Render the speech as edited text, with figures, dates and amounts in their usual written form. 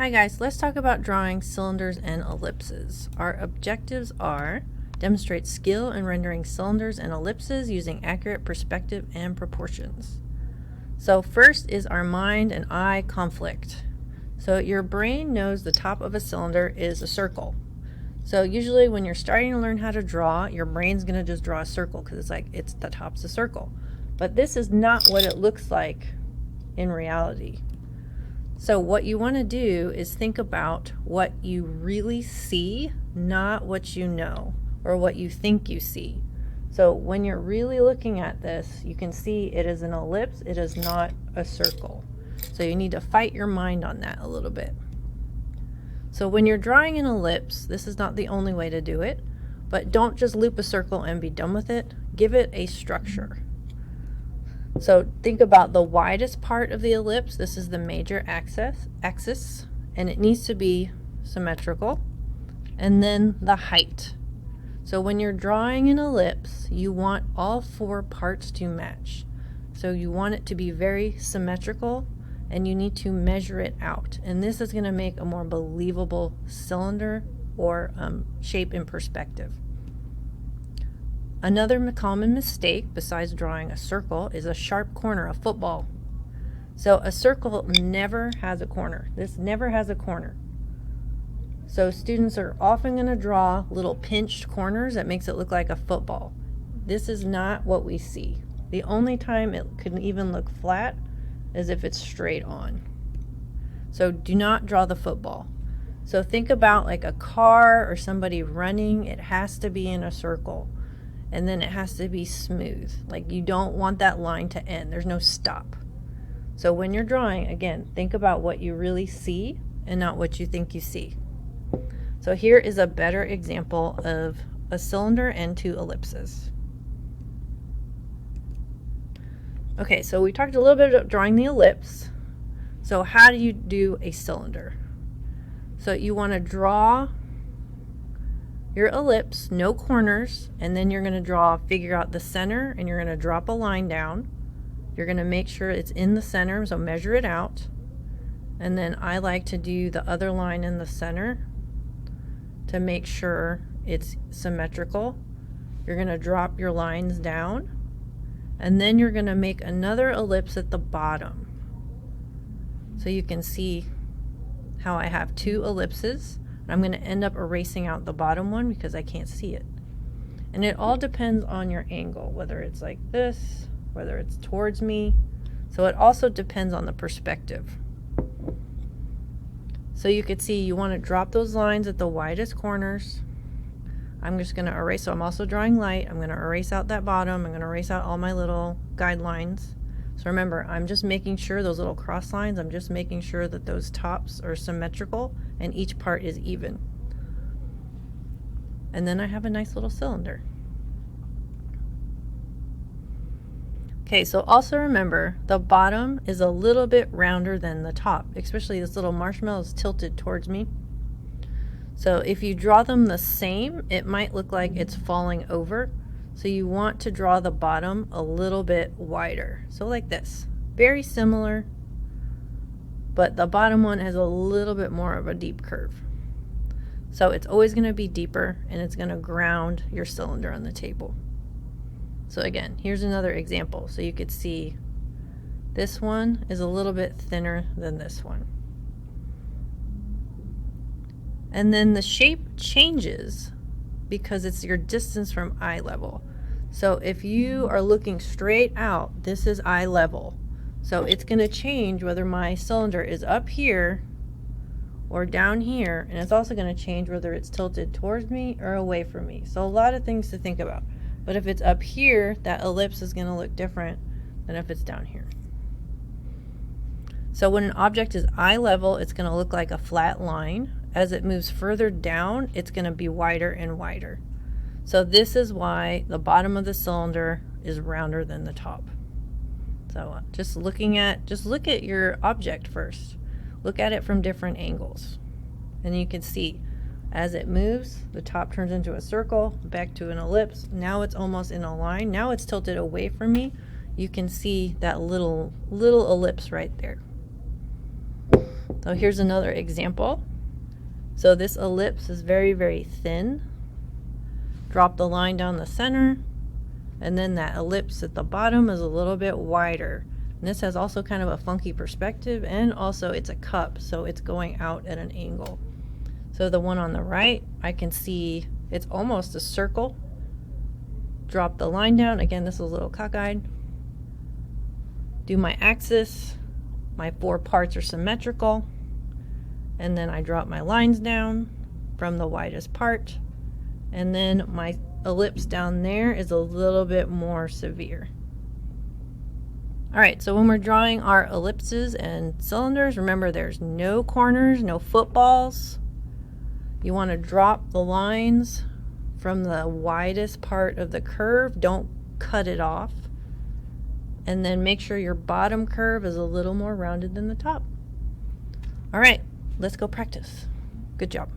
Hi guys, let's talk about drawing cylinders and ellipses. Our objectives are demonstrate skill in rendering cylinders and ellipses using accurate perspective and proportions. So first is our mind and eye conflict. So your brain knows the top of a cylinder is a circle. So usually when you're starting to learn how to draw, your brain's going to just draw a circle because it's the top's a circle. But this is not what it looks like in reality. So what you want to do is think about what you really see, not what you know or what you think you see. So when you're really looking at this, you can see it is an ellipse, it is not a circle. So you need to fight your mind on that a little bit. So when you're drawing an ellipse, this is not the only way to do it, but don't just loop a circle and be done with it. Give it a structure. So think about the widest part of the ellipse. This is the major axis, and it needs to be symmetrical. And then the height. So when you're drawing an ellipse, you want all four parts to match. So you want it to be very symmetrical, and you need to measure it out. And this is going to make a more believable cylinder or shape in perspective. Another common mistake besides drawing a circle is a sharp corner, a football. So a circle never has a corner. This never has a corner. So students are often going to draw little pinched corners that makes it look like a football. This is not what we see. The only time it can even look flat is if it's straight on. So do not draw the football. So think about like a car or somebody running. It has to be in a circle. And then it has to be smooth. Like you don't want that line to end. There's no stop. So when you're drawing, again, think about what you really see and not what you think you see. So here is a better example of a cylinder and two ellipses. Okay, so we talked a little bit about drawing the ellipse. So how do you do a cylinder? So you want to draw your ellipse, no corners, and then you're going to figure out the center, and you're going to drop a line down. You're going to make sure it's in the center, so measure it out. And then I like to do the other line in the center to make sure it's symmetrical. You're going to drop your lines down, and then you're going to make another ellipse at the bottom. So you can see how I have two ellipses. I'm going to end up erasing out the bottom one because I can't see it. And it all depends on your angle, whether it's like this, whether it's towards me. So it also depends on the perspective. So you could see you want to drop those lines at the widest corners. I'm just going to erase, so I'm also drawing light. I'm going to erase out that bottom. I'm going to erase out all my little guidelines. So remember, I'm just making sure those little cross lines, I'm just making sure that those tops are symmetrical and each part is even. And then I have a nice little cylinder. Okay, so also remember, the bottom is a little bit rounder than the top, especially this little marshmallow is tilted towards me. So if you draw them the same, it might look like it's falling over. So you want to draw the bottom a little bit wider. So like this. Very similar, but the bottom one has a little bit more of a deep curve. So it's always going to be deeper, and it's going to ground your cylinder on the table. So again, here's another example. So you could see this one is a little bit thinner than this one. And then the shape changes because it's your distance from eye level. So if you are looking straight out, this is eye level. So it's going to change whether my cylinder is up here or down here, and it's also going to change whether it's tilted towards me or away from me. So a lot of things to think about. But if it's up here, that ellipse is going to look different than if it's down here. So when an object is eye level, it's going to look like a flat line. As it moves further down, it's going to be wider and wider. So this is why the bottom of the cylinder is rounder than the top. So just look at your object first. Look at it from different angles. And you can see as it moves, the top turns into a circle, back to an ellipse. Now it's almost in a line. Now it's tilted away from me. You can see that little ellipse right there. So here's another example. So this ellipse is very, very thin. Drop the line down the center, and then that ellipse at the bottom is a little bit wider. And this has also kind of a funky perspective, and also it's a cup, so it's going out at an angle. So the one on the right, I can see it's almost a circle. Drop the line down. Again, this is a little cockeyed. Do my axis. My 4 parts are symmetrical. And then I drop my lines down from the widest part. And then my ellipse down there is a little bit more severe. Alright, so when we're drawing our ellipses and cylinders, remember there's no corners, no footballs. You want to drop the lines from the widest part of the curve. Don't cut it off. And then make sure your bottom curve is a little more rounded than the top. Alright, let's go practice. Good job.